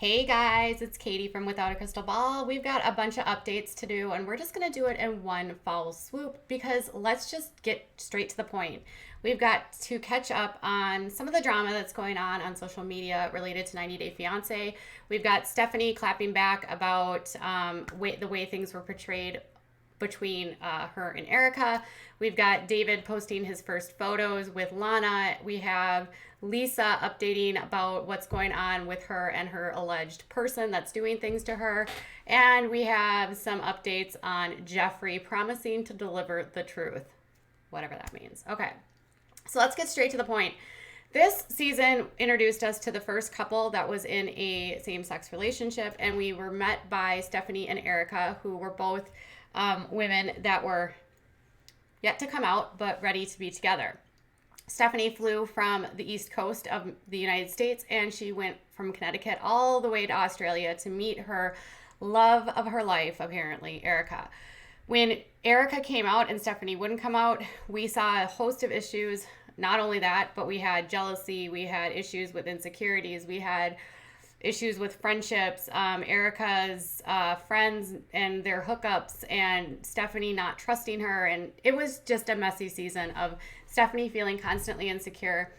Hey guys, it's Katie from Without a Crystal Ball. We've got a bunch of updates to do, and we're just going to do it in one foul swoop because let's just get straight to the point. We've got to catch up on some of the drama that's going on social media related to 90 Day Fiance. We've got Stephanie clapping back about the way things were portrayed between her and Erica. We've got David posting his first photos with Lana. We have Lisa updating about what's going on with her and her alleged person that's doing things to her. And we have some updates on Geoffrey promising to deliver the truth, whatever that means. Okay, so let's get straight to the point. This season introduced us to the first couple that was in a same-sex relationship, and we were met by Stephanie and Erica, who were both women that were yet to come out but ready to be together. Stephanie flew from the East Coast of the United States, and she went from Connecticut all the way to Australia to meet her love of her life, apparently, Erica. When Erica came out and Stephanie wouldn't come out, we saw a host of issues. Not only that, but we had jealousy, we had issues with insecurities, we had issues with friendships, Erica's friends and their hookups, and Stephanie not trusting her. And it was just a messy season of Stephanie feeling constantly insecure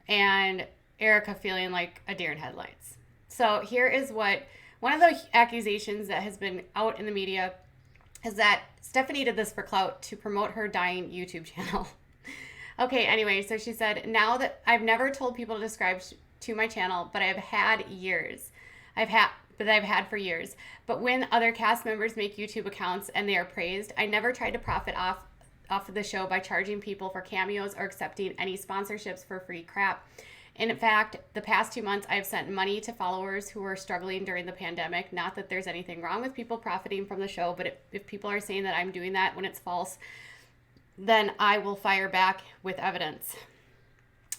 and Erica feeling like a deer in headlights. So here is what one of the accusations that has been out in the media is that Stephanie did this for clout to promote her dying YouTube channel. Okay, anyway, so she said, now that I've never told people to subscribe to my channel, but I've had for years. But when other cast members make YouTube accounts and they are praised, I never tried to profit off of the show by charging people for cameos or accepting any sponsorships for free crap. And in fact, the past 2 months, I've sent money to followers who were struggling during the pandemic. Not that there's anything wrong with people profiting from the show, but if people are saying that I'm doing that when it's false, then I will fire back with evidence.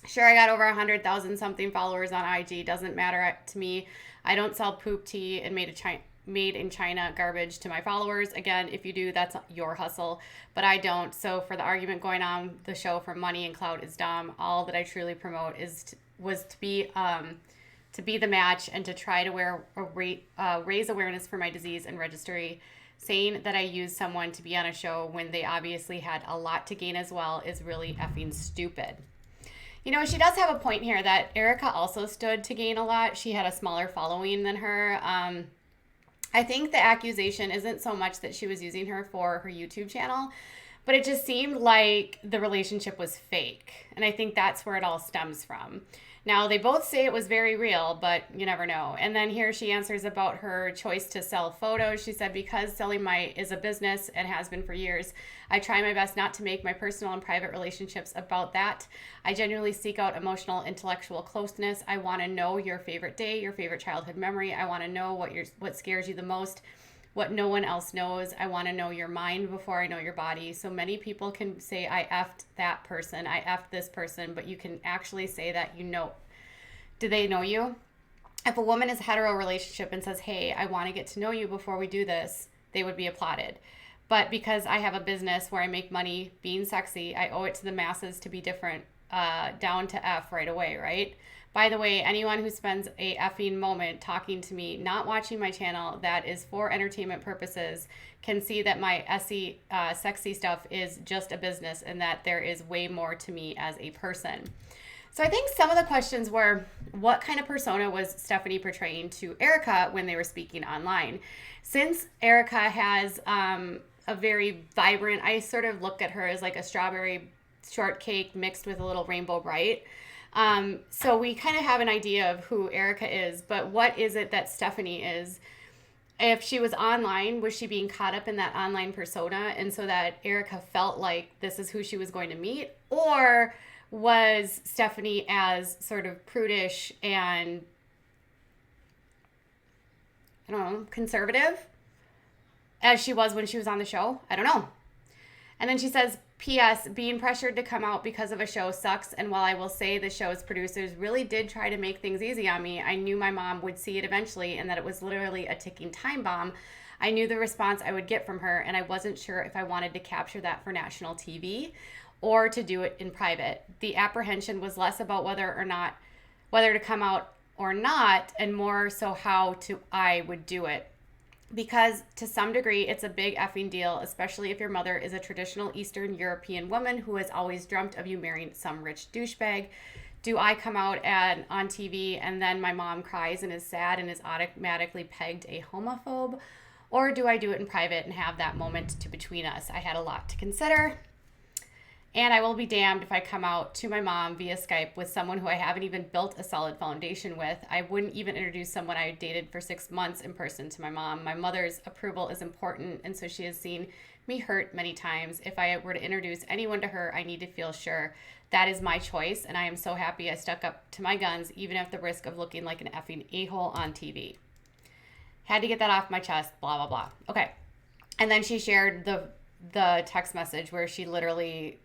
Sure, I got over 100,000 something followers on IG. Doesn't matter to me. I don't sell poop tea and made in China garbage to my followers. Again, if you do, that's your hustle, but I don't. So for the argument going on the show for money and clout is dumb. All that I truly promote was to be the match and to try to raise awareness for my disease and registry. Saying that I used someone to be on a show when they obviously had a lot to gain as well is really effing stupid. You know, she does have a point here that Erica also stood to gain a lot. She had a smaller following than her. I think the accusation isn't so much that she was using her for her YouTube channel, but it just seemed like the relationship was fake. And I think that's where it all stems from. Now, they both say it was very real, but you never know. And then here she answers about her choice to sell photos. She said, because selling is a business and has been for years, I try my best not to make my personal and private relationships about that. I genuinely seek out emotional, intellectual closeness. I want to know your favorite day, your favorite childhood memory. I want to know what scares you the most, what no one else knows. I want to know your mind before I know your body. So many people can say, I effed that person, I effed this person, but you can actually say that you know. Do they know you? If a woman is a hetero relationship and says, hey, I want to get to know you before we do this, they would be applauded. But because I have a business where I make money being sexy, I owe it to the masses to be different, down to F right away, right? By the way, anyone who spends a effing moment talking to me, not watching my channel, that is for entertainment purposes, can see that my sexy stuff is just a business and that there is way more to me as a person. So I think some of the questions were, what kind of persona was Stephanie portraying to Erica when they were speaking online? Since Erica has a very vibrant, I sort of look at her as like a strawberry shortcake mixed with a little rainbow bright. So we kind of have an idea of who Erica is, but what is it that Stephanie is? If she was online, was she being caught up in that online persona and so that Erica felt like this is who she was going to meet? Or was Stephanie as sort of prudish and, I don't know, conservative as she was when she was on the show? I don't know. And then she says, P.S. being pressured to come out because of a show sucks, and while I will say the show's producers really did try to make things easy on me, I knew my mom would see it eventually and that it was literally a ticking time bomb. I knew the response I would get from her, and I wasn't sure if I wanted to capture that for national TV or to do it in private. The apprehension was less about whether to come out or not, and more so how I would do it. Because to some degree, it's a big effing deal, especially if your mother is a traditional Eastern European woman who has always dreamt of you marrying some rich douchebag. Do I come out on TV and then my mom cries and is sad and is automatically pegged a homophobe? Or do I do it in private and have that moment to between us? I had a lot to consider. And I will be damned if I come out to my mom via Skype with someone who I haven't even built a solid foundation with. I wouldn't even introduce someone I dated for 6 months in person to my mom. My mother's approval is important, and so she has seen me hurt many times. If I were to introduce anyone to her, I need to feel sure that is my choice, and I am so happy I stuck up to my guns, even at the risk of looking like an effing a-hole on TV. Had to get that off my chest, blah, blah, blah. Okay. And then she shared the text message where she literally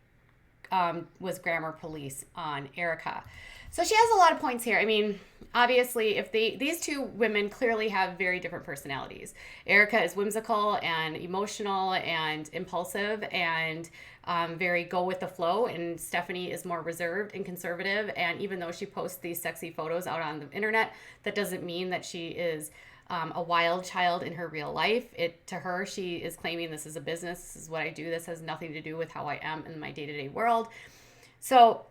was grammar police on Erica. So she has a lot of points here. I mean, obviously, if these two women clearly have very different personalities. Erica is whimsical and emotional and impulsive and very go with the flow, and Stephanie is more reserved and conservative. And even though she posts these sexy photos out on the internet, that doesn't mean that she is a wild child in her real life. To her, she is claiming this is a business. This is what I do. This has nothing to do with how I am in my day-to-day world. So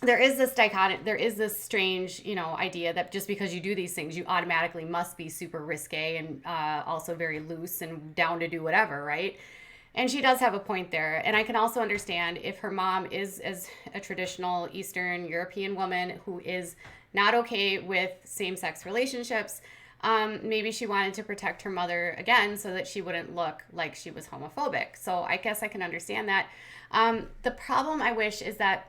there is this dichotomy. There is this strange, idea that just because you do these things, you automatically must be super risque and also very loose and down to do whatever, right? And she does have a point there. And I can also understand if her mom is as a traditional Eastern European woman who is not okay with same-sex relationships. Maybe she wanted to protect her mother again so that she wouldn't look like she was homophobic. So I guess I can understand that. The problem I wish is that,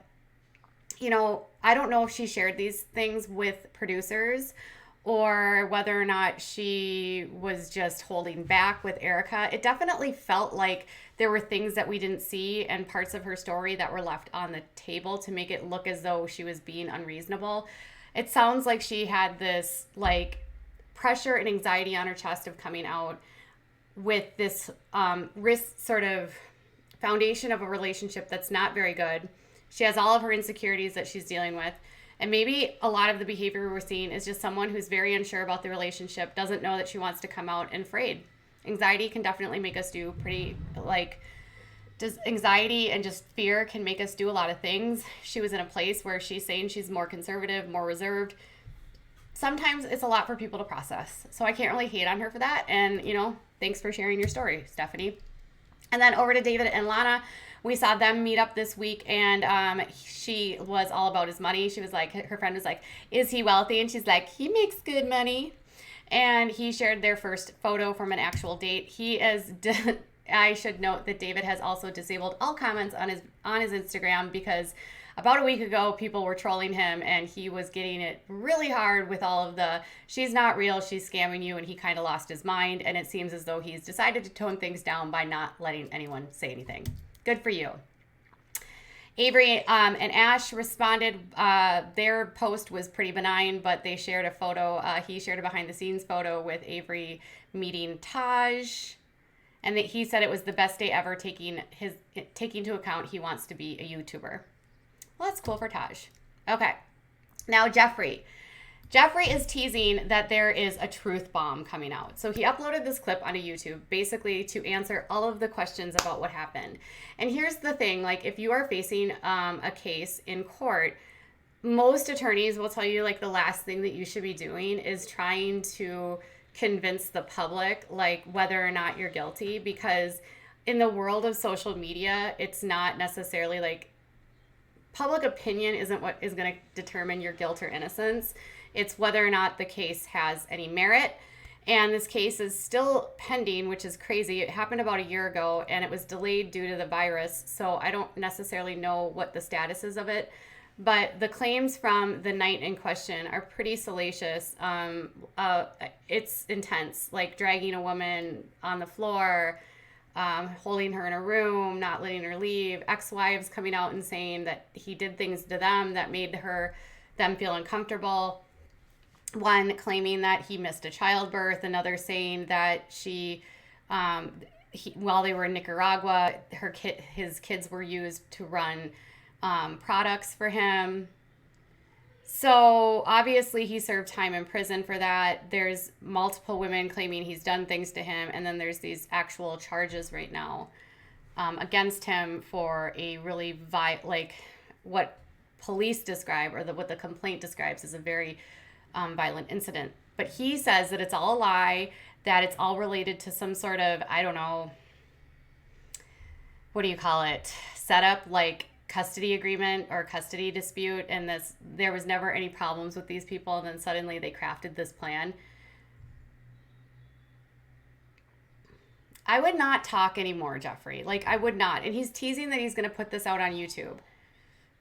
I don't know if she shared these things with producers or whether or not she was just holding back with Erica. It definitely felt like there were things that we didn't see and parts of her story that were left on the table to make it look as though she was being unreasonable. It sounds like she had this, pressure and anxiety on her chest of coming out with this risk sort of foundation of a relationship that's not very good. She has all of her insecurities that she's dealing with. And maybe a lot of the behavior we're seeing is just someone who's very unsure about the relationship, doesn't know that she wants to come out, and afraid. Anxiety can definitely make us do anxiety and just fear can make us do a lot of things. She was in a place where she's saying she's more conservative, more reserved. Sometimes it's a lot for people to process. So I can't really hate on her for that. And, thanks for sharing your story, Stephanie. And then over to David and Lana. We saw them meet up this week, and she was all about his money. She was like, her friend was like, is he wealthy? And she's like, he makes good money. And he shared their first photo from an actual date. He is, I should note that David has also disabled all comments on his Instagram because about a week ago, people were trolling him, and he was getting it really hard with all of the, she's not real, she's scamming you, and he kind of lost his mind, and it seems as though he's decided to tone things down by not letting anyone say anything. Good for you. Avery and Ash responded. Their post was pretty benign, but they shared a photo. He shared a behind-the-scenes photo with Avery meeting Taj, and that he said it was the best day ever, taking into account he wants to be a YouTuber. Well, that's cool for Taj. Okay. Now, Geoffrey. Geoffrey is teasing that there is a truth bomb coming out. So he uploaded this clip onto YouTube basically to answer all of the questions about what happened. And here's the thing, if you are facing a case in court, most attorneys will tell you the last thing that you should be doing is trying to convince the public whether or not you're guilty, because in the world of social media, it's not necessarily public opinion isn't what is going to determine your guilt or innocence. It's whether or not the case has any merit. And this case is still pending, which is crazy. It happened about a year ago, and it was delayed due to the virus. So I don't necessarily know what the status is of it. But the claims from the night in question are pretty salacious. It's intense, dragging a woman on the floor, holding her in a room, not letting her leave, ex-wives coming out and saying that he did things to them that made them feel uncomfortable. One claiming that he missed a childbirth, another saying that while they were in Nicaragua, his kids were used to run products for him. So obviously he served time in prison for that. There's multiple women claiming he's done things to him, and then there's these actual charges right now against him for a really like what police describe, or what the complaint describes as a very violent incident. But he says that it's all a lie, that it's all related to some sort of, I don't know, what do you call it, setup, like custody agreement or custody dispute, and this, there was never any problems with these people, and then suddenly they crafted this plan. I would not talk anymore, Geoffrey. Like, I would not. And he's teasing that he's going to put this out on YouTube.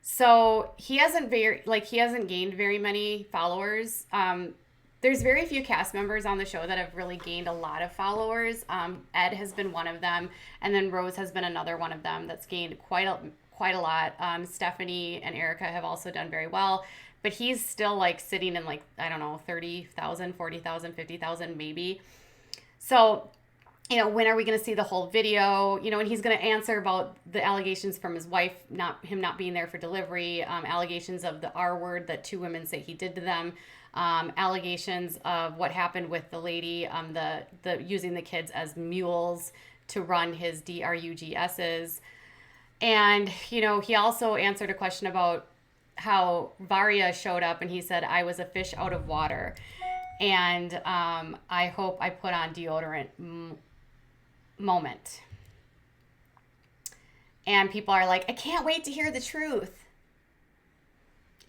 So he hasn't gained very many followers. There's very few cast members on the show that have really gained a lot of followers. Ed has been one of them, and then Rose has been another one of them that's gained quite a lot. Stephanie and Erica have also done very well, but he's still like sitting in like, I don't know, 30,000, 40,000, 50,000 maybe. So, you know, when are we going to see the whole video? You know, and he's going to answer about the allegations from his wife, not being there for delivery, allegations of the R word that 2 women say he did to them, allegations of what happened with the lady, the using the kids as mules to run his DRUGSs. And, you know, he also answered a question about how Varya showed up, and he said, I was a fish out of water. And I hope I put on deodorant moment. And people are like, I can't wait to hear the truth.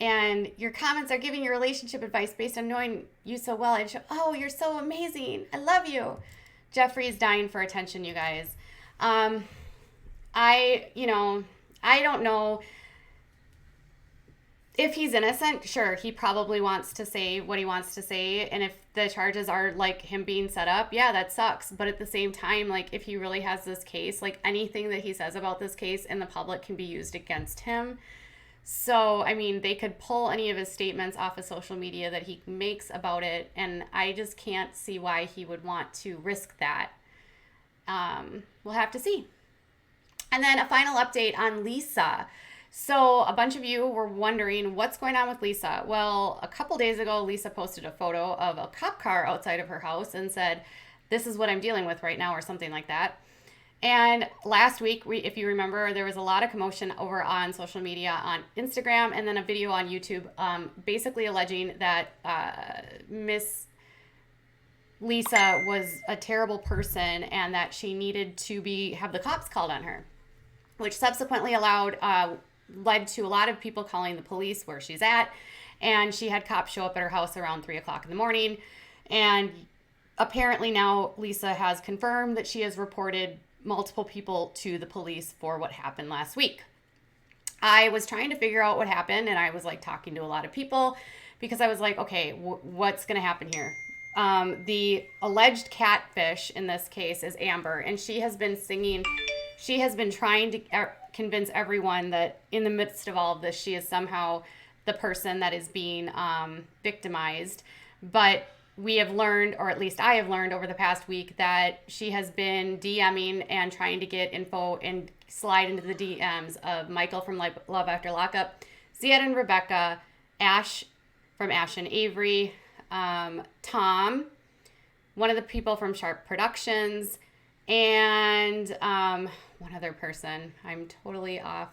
And your comments are giving your relationship advice based on knowing you so well. And oh, you're so amazing. I love you. Geoffrey is dying for attention, you guys. I don't know if he's innocent. Sure, he probably wants to say what he wants to say. And if the charges are like him being set up, yeah, that sucks. But at the same time, like, if he really has this case, like, anything that he says about this case in the public can be used against him. So, I mean, they could pull any of his statements off of social media that he makes about it. And I just can't see why he would want to risk that. We'll have to see. And then a final update on Lisa. So a bunch of you were wondering what's going on with Lisa. Well, a couple days ago, Lisa posted a photo of a cop car outside of her house and said, this is what I'm dealing with right now, or something like that. And last week, if you remember, there was a lot of commotion over on social media, on Instagram, and then a video on YouTube, basically alleging that Miss Lisa was a terrible person and that she needed to have the cops called on her, which subsequently led to a lot of people calling the police where she's at. And she had cops show up at her house around 3 o'clock in the morning. And apparently now Lisa has confirmed that she has reported multiple people to the police for what happened last week. I was trying to figure out what happened, and I was like talking to a lot of people because I was like, okay, what's going to happen here? The alleged catfish in this case is Amber, and she has been trying to convince everyone that in the midst of all of this, she is somehow the person that is being victimized. But we have learned, or at least I have learned over the past week, that she has been DMing and trying to get info and slide into the DMs of Michael from Love After Lockup, Ziad and Rebecca, Ash from Ash and Avery, Tom, one of the people from Sharp Productions, and one other person. I'm totally off.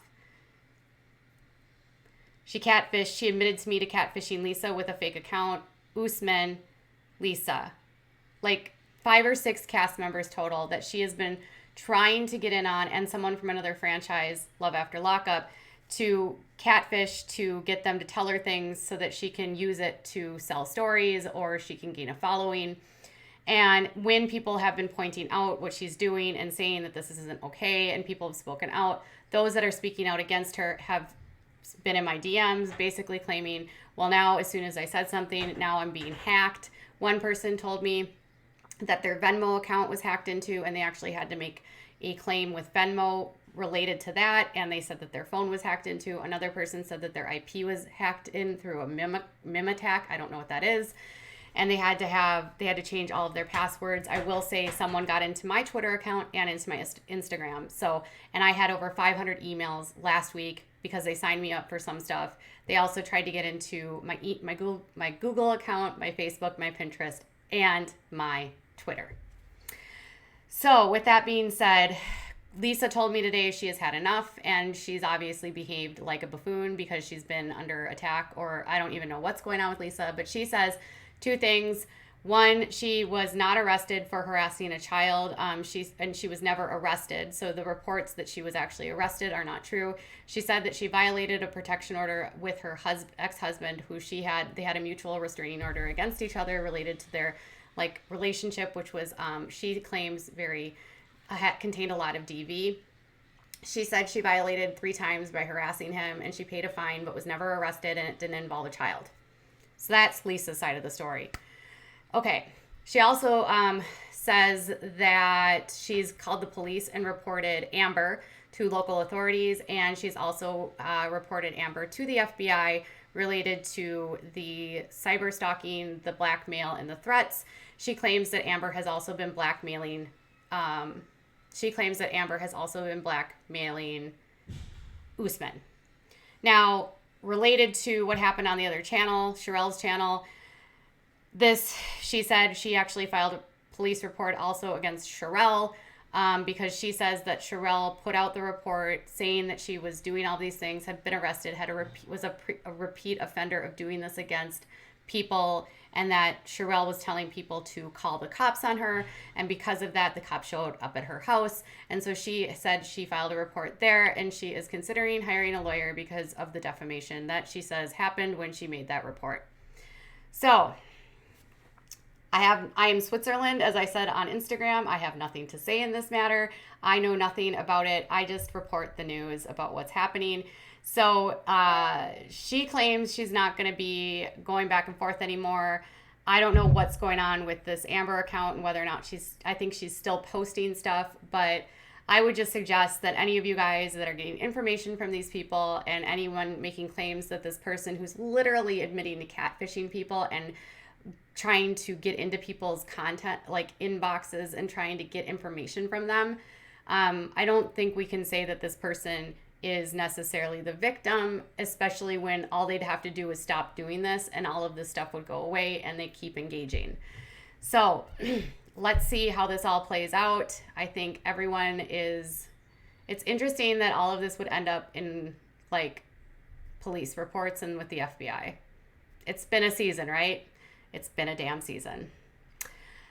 She admitted to me to catfishing Lisa with a fake account. Usman, Lisa. Like 5 or 6 cast members total that she has been trying to get in on, and someone from another franchise, Love After Lockup, to catfish, to get them to tell her things so that she can use it to sell stories or she can gain a following. And when people have been pointing out what she's doing and saying that this isn't okay, and people have spoken out, those that are speaking out against her have been in my DMs basically claiming, well, now as soon as I said something, now I'm being hacked. One person told me that their Venmo account was hacked into, and they actually had to make a claim with Venmo related to that, and they said that their phone was hacked into. Another person said that their IP was hacked in through a mim attack. I don't know what that is. And they had to change all of their passwords. I will say someone got into my Twitter account and into my Instagram. So, and I had over 500 emails last week because they signed me up for some stuff. They also tried to get into my Google account, my Facebook, my Pinterest, and my Twitter. So with that being said, Lisa told me today she has had enough, and she's obviously behaved like a buffoon because she's been under attack, or I don't even know what's going on with Lisa, but she says two things. One, she was not arrested for harassing a child. She was never arrested. So the reports that she was actually arrested are not true. She said that she violated a protection order with her ex-husband, who they had a mutual restraining order against each other related to their relationship, which was she claims contained a lot of DV. She said she violated 3 times by harassing him, and she paid a fine but was never arrested, and it didn't involve a child. So that's Lisa's side of the story. Okay. She also says that she's called the police and reported Amber to local authorities, and she's also reported Amber to the FBI related to the cyber stalking, the blackmail, and the threats. She claims that Amber has also been blackmailing Usman. Now, related to what happened on the other channel, Sherelle's channel, she said she actually filed a police report also against Sherelle because she says that Sherelle put out the report saying that she was doing all these things, had been arrested, was a repeat offender of doing this against people, and that Sherelle was telling people to call the cops on her, and because of that, the cops showed up at her house, and so she said she filed a report there, and she is considering hiring a lawyer because of the defamation that she says happened when she made that report. So I am Switzerland, as I said on Instagram. I have nothing to say in this matter. I know nothing about it. I just report the news about what's happening. So she claims she's not going to be going back and forth anymore. I don't know what's going on with this Amber account and whether or not I think she's still posting stuff, but I would just suggest that any of you guys that are getting information from these people, and anyone making claims that this person who's literally admitting to catfishing people and trying to get into people's content, inboxes, and trying to get information from them, I don't think we can say that this person is necessarily the victim, especially when all they'd have to do is stop doing this and all of this stuff would go away, and they keep engaging. So let's see how this all plays out. I think it's interesting that all of this would end up in police reports and with the FBI. It's been a season, right? It's been a damn season.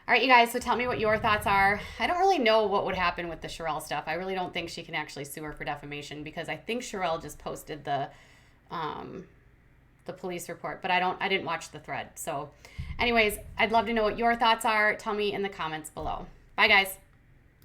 All right, you guys, so tell me what your thoughts are. I don't really know what would happen with the Sherelle stuff. I really don't think she can actually sue her for defamation, because I think Sherelle just posted the police report, but I didn't watch the thread. So anyways, I'd love to know what your thoughts are. Tell me in the comments below. Bye, guys.